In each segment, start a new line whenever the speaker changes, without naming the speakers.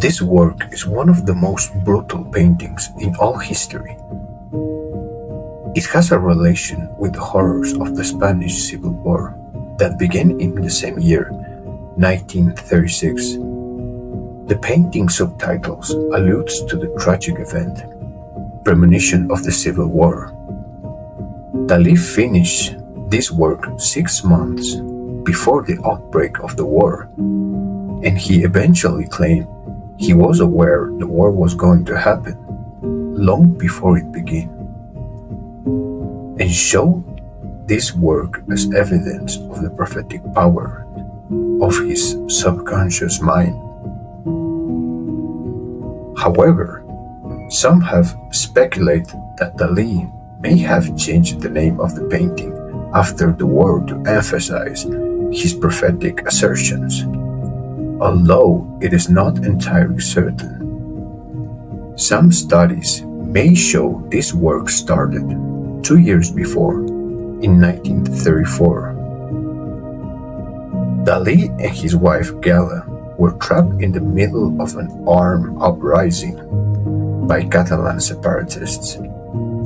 This work is one of the most brutal paintings in all history. It has a relation with the horrors of the Spanish Civil War that began in the same year, 1936. The painting subtitles alludes to the tragic event, premonition of the Civil War. Dalí finished this work 6 months before the outbreak of the war, and he eventually claimed he was aware the war was going to happen long before it began, and showed this work as evidence of the prophetic power of his subconscious mind. However, some have speculated that Dalí may have changed the name of the painting after the war to emphasize his prophetic assertions, although it is not entirely certain. Some studies may show this work started 2 years before, in 1934. Dalí and his wife Gala were trapped in the middle of an armed uprising by Catalan separatists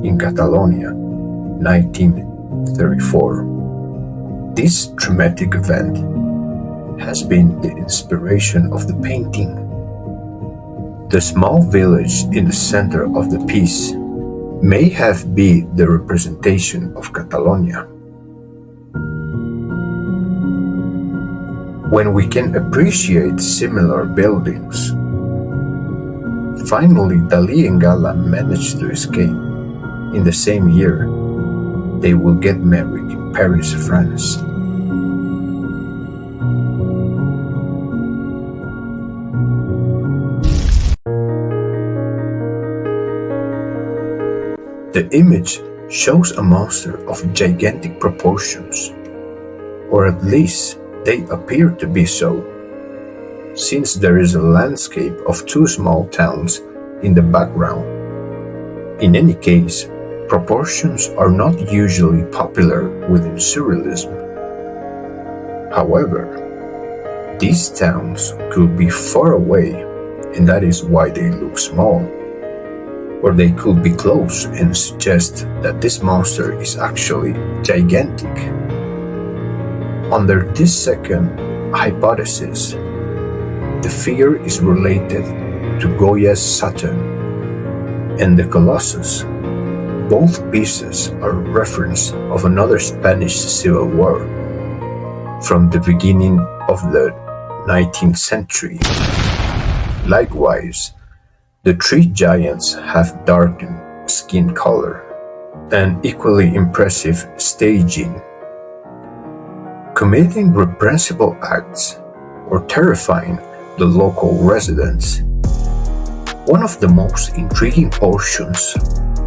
in Catalonia, 1934. This traumatic event has been the inspiration of the painting. The small village in the center of the piece may have been the representation of Catalonia. When we can appreciate similar buildings, finally Dalí and Gala managed to escape. In the same year, they will get married in Paris, France. The image shows a monster of gigantic proportions, or at least they appear to be so, since there is a landscape of 2 small towns in the background. In any case, proportions are not usually popular within surrealism. However, these towns could be far away, and that is why they look small. Or they could be close and suggest that this monster is actually gigantic. Under this second hypothesis, the figure is related to Goya's Saturn and the Colossus. Both pieces are a reference of another Spanish Civil War from the beginning of the 19th century. Likewise, the 3 giants have darkened skin color and equally impressive staging, committing reprehensible acts or terrifying the local residents. One of the most intriguing portions,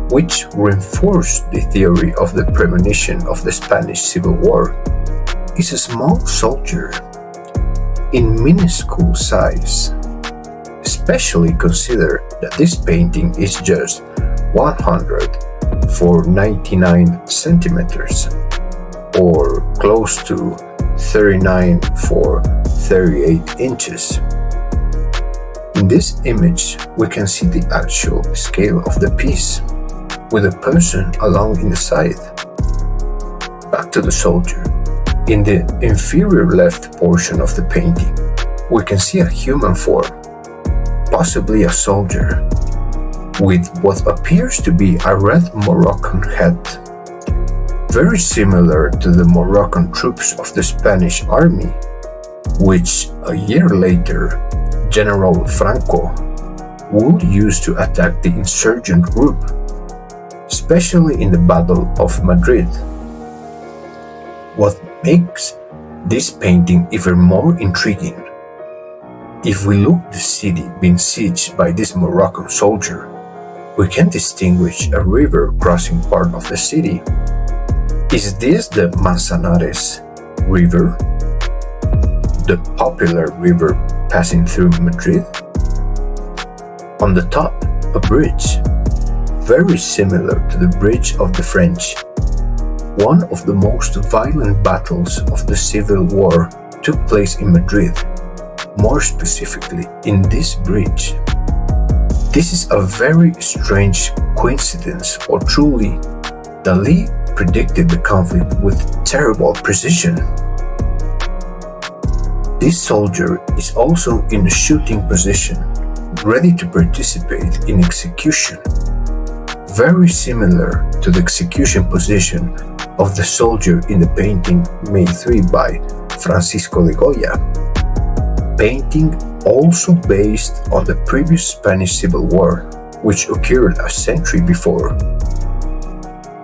which reinforced the theory of the premonition of the Spanish Civil War, is a small soldier in minuscule size, especially consider that this painting is just 100 for 99 centimeters, or close to 39 for 38 inches. In this image, we can see the actual scale of the piece, with a person along in the side. Back to the soldier. In the inferior left portion of the painting, we can see a human form, possibly a soldier, with what appears to be a red Moroccan hat, very similar to the Moroccan troops of the Spanish army, which a year later General Franco would use to attack the insurgent group, especially in the Battle of Madrid. What makes this painting even more intriguing, if we look at the city being sieged by this Moroccan soldier, we can distinguish a river crossing part of the city. Is this the Manzanares River, the popular river passing through Madrid? On the top, a bridge, very similar to the Bridge of the French. One of the most violent battles of the Civil War took place in Madrid, more specifically in this bridge. This is a very strange coincidence, or truly, Dali predicted the conflict with terrible precision. This soldier is also in a shooting position, ready to participate in execution, very similar to the execution position of the soldier in the painting May 3 by Francisco de Goya, painting also based on the previous Spanish Civil War, which occurred a century before.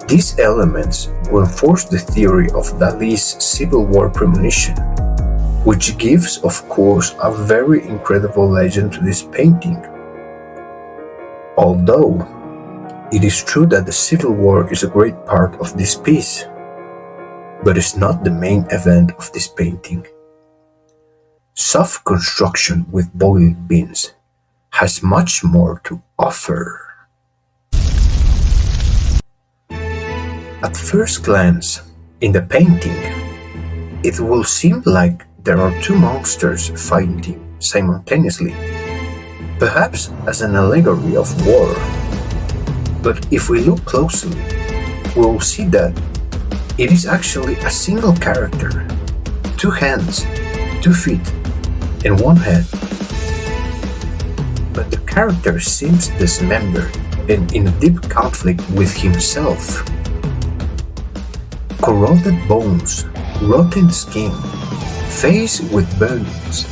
These elements reinforce the theory of Dali's Civil War premonition, which gives, of course, a very incredible legend to this painting. Although it is true that the Civil War is a great part of this piece, but it's not the main event of this painting. Soft construction with boiled beans has much more to offer. At first glance, in the painting, it will seem like there are two monsters fighting simultaneously, perhaps as an allegory of war. But if we look closely, we will see that it is actually a single character, 2 hands, 2 feet, and 1 head. But the character seems dismembered and in a deep conflict with himself. Corroded bones, rotten skin, face with burns.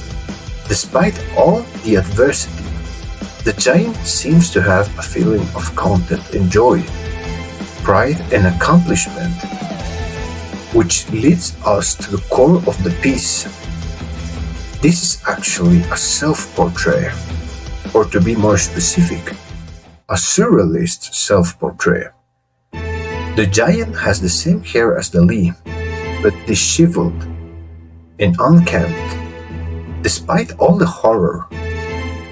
Despite all the adversity, the giant seems to have a feeling of content and joy, pride and accomplishment, which leads us to the core of the piece. This is actually a self-portrait, or to be more specific, a surrealist self-portrait. The giant has the same hair as Dali, but disheveled and unkempt. Despite all the horror,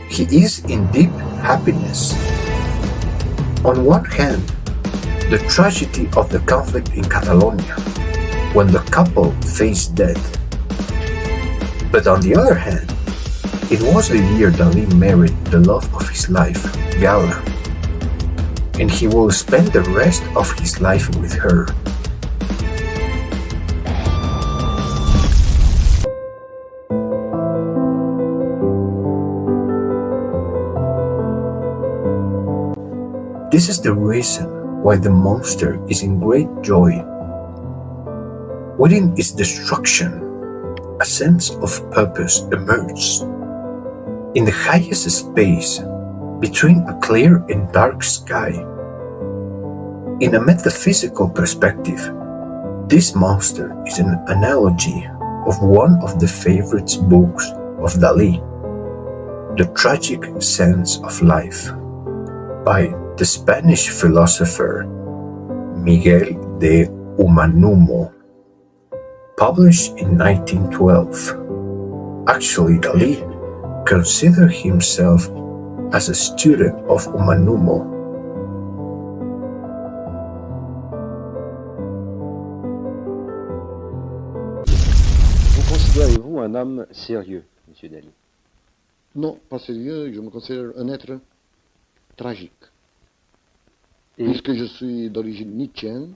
he is in deep happiness. On one hand, the tragedy of the conflict in Catalonia, when the couple faced death. But on the other hand, it was the year Dali married the love of his life, Gala, and he will spend the rest of his life with her. This is the reason why the monster is in great joy. Within its destruction, a sense of purpose emerges. In the highest space, between a clear and dark sky. In a metaphysical perspective, this monster is an analogy of one of the favorite books of Dali, The Tragic Sense of Life, by the Spanish philosopher Miguel de Unamuno, published in 1912. Actually, Dali considered himself as a student of Unamuno.
Vous considérez-vous un homme sérieux, M. Dali?
Non, pas sérieux, je me considère un être tragique.
Et
Puisque je suis d'origine nietzschéenne,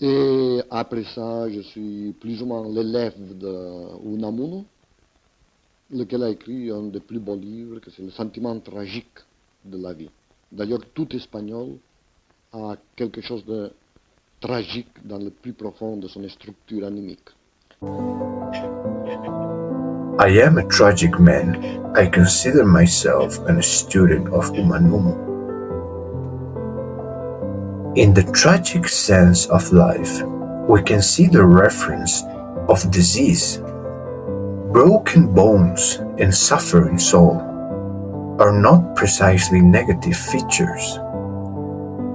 et après ça, je suis plus ou moins l'élève de Unamuno, lequel a écrit un des plus beaux livres, que c'est Le sentiment tragique de la vie. D'ailleurs, tout Espagnol a quelque chose de tragique dans le plus profond de son structure animique.
I am a tragic man. I consider myself a student of Unamuno. In the tragic sense of life, we can see the reference of disease. Broken bones and suffering soul are not precisely negative features,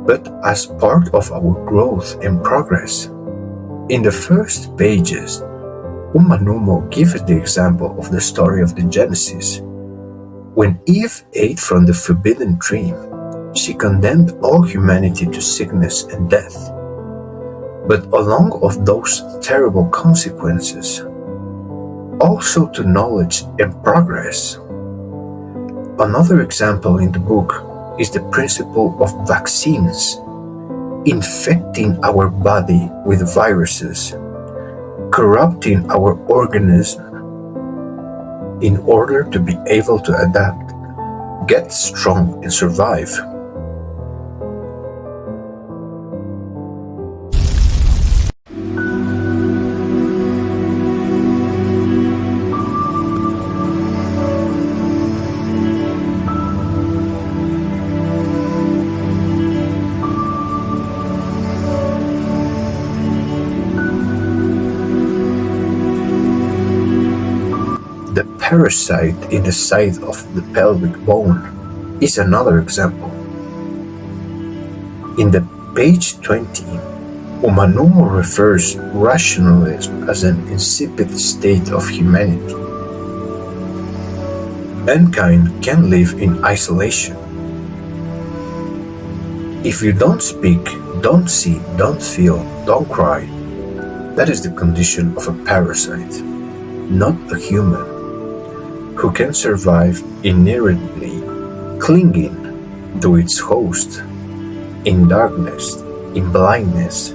but as part of our growth and progress. In the first pages, Unamuno gives the example of the story of the Genesis. When Eve ate from the forbidden tree, she condemned all humanity to sickness and death. But along with those terrible consequences, also to knowledge and progress. Another example in the book is the principle of vaccines, infecting our body with viruses, corrupting our organism in order to be able to adapt, get strong, and survive. The parasite in the side of the pelvic bone is another example. In the page 20, Umanumo refers rationalism as an insipid state of humanity. Mankind can live in isolation. If you don't speak, don't see, don't feel, don't cry, that is the condition of a parasite, not a human, who can survive inerrantly, clinging to its host, in darkness, in blindness,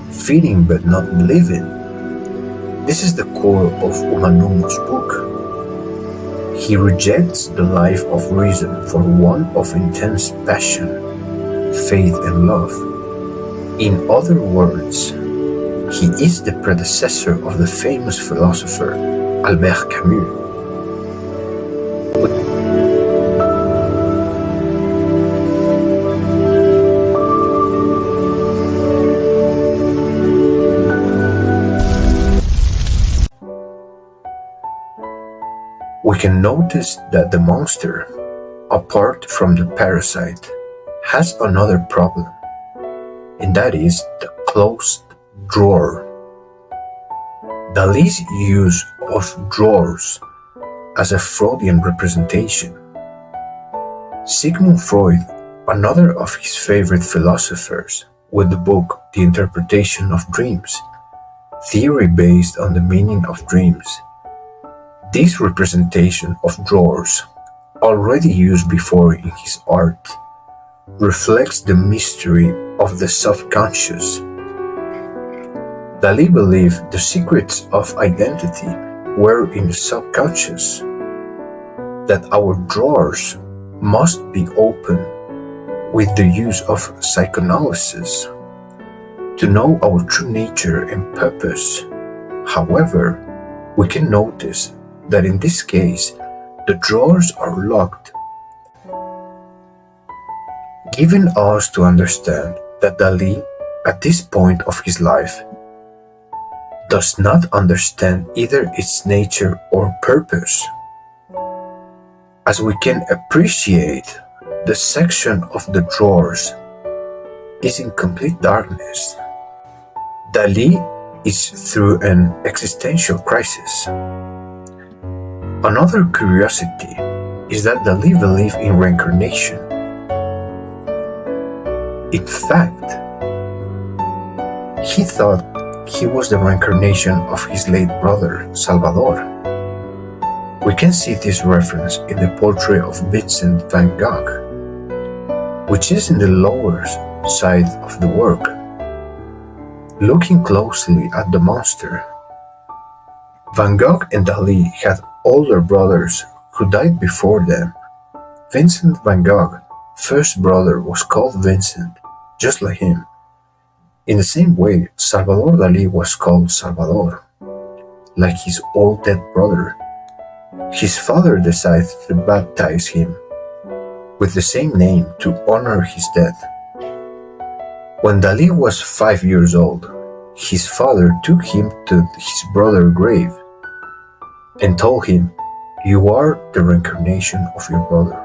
feeding but not living. This is the core of Umanumo's book. He rejects the life of reason for one of intense passion, faith, and love. In other words, he is the predecessor of the famous philosopher Albert Camus. We can notice that the monster, apart from the parasite, has another problem, and that is the closed drawer. Dali's use of drawers as a Freudian representation. Sigmund Freud, another of his favorite philosophers, with the book The Interpretation of Dreams, theory based on the meaning of dreams. This representation of drawers, already used before in his art, reflects the mystery of the subconscious. Dali believed the secrets of identity were in the subconscious, that our drawers must be opened with the use of psychoanalysis to know our true nature and purpose. However, we can notice that in this case, the drawers are locked, giving us to understand that Dali, at this point of his life, does not understand either its nature or purpose. As we can appreciate, the section of the drawers is in complete darkness. Dali is through an existential crisis. Another curiosity is that Dali believed in reincarnation. In fact, he thought he was the reincarnation of his late brother, Salvador. We can see this reference in the portrait of Vincent van Gogh, which is in the lower side of the work. Looking closely at the monster, Van Gogh and Dali had older brothers who died before them. Vincent van Gogh's first brother was called Vincent, just like him. In the same way, Salvador Dali was called Salvador, like his old dead brother. His father decided to baptize him with the same name to honor his death. When Dali was 5 years old, his father took him to his brother's grave and told him, "You are the reincarnation of your brother."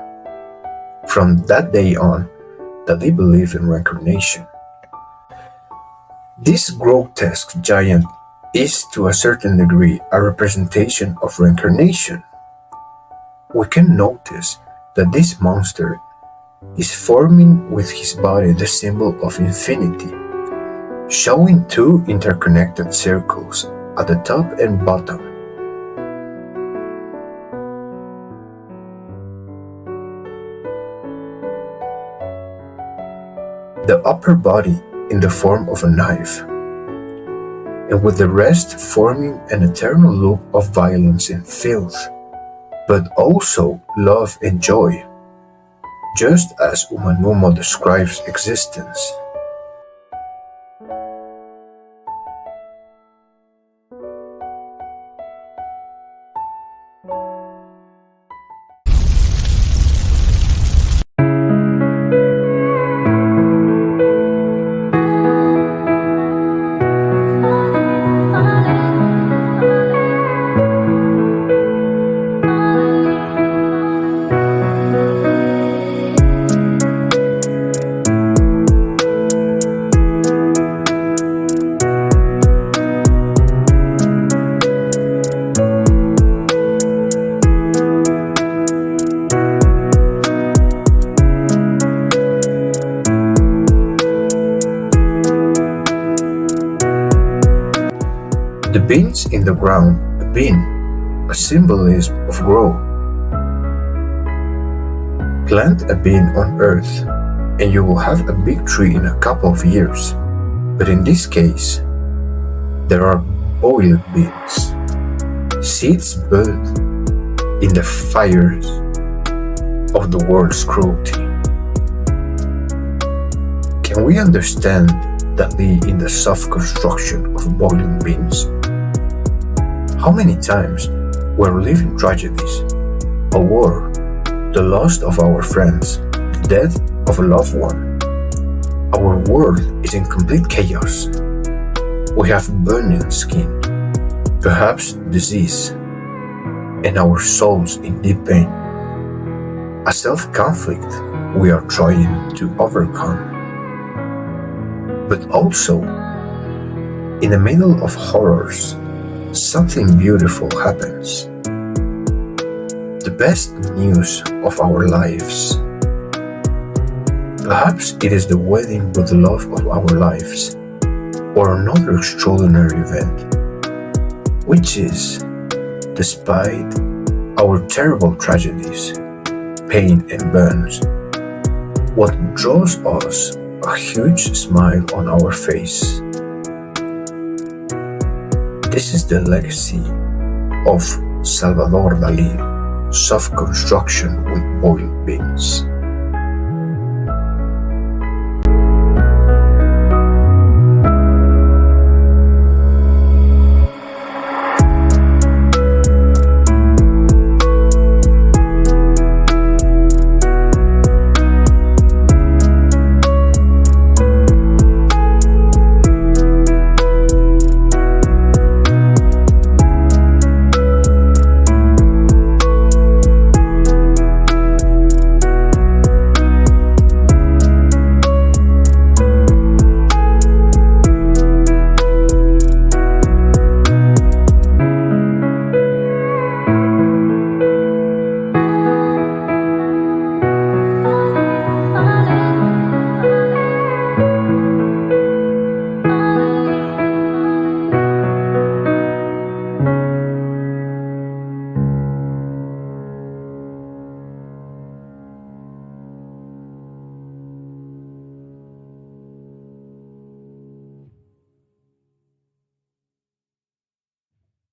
From that day on, Dali believed in reincarnation. This grotesque giant is, to a certain degree, a representation of reincarnation. We can notice that this monster is forming with his body the symbol of infinity, showing two interconnected circles at the top and bottom. the upper body in the form of a knife, and with the rest forming an eternal loop of violence and filth, but also love and joy, just as Umanumo describes existence. The beans in the ground, a bean, a symbolism of growth. Plant a bean on earth, and you will have a big tree in a couple of years. But in this case, there are boiled beans, seeds burned in the fires of the world's cruelty. Can we understand that in the soft construction of boiling beans? How many times we're living tragedies, a war, the loss of our friends, the death of a loved one. Our world is in complete chaos. We have burning skin, perhaps disease, and our souls in deep pain. A self-conflict we are trying to overcome. But also, in the middle of horrors, something beautiful happens. The best news of our lives. Perhaps it is the wedding with the love of our lives, or another extraordinary event, which is, despite our terrible tragedies, pain and burns, what draws us a huge smile on our face. This is the legacy of Salvador Dalí, soft construction with boiled beans.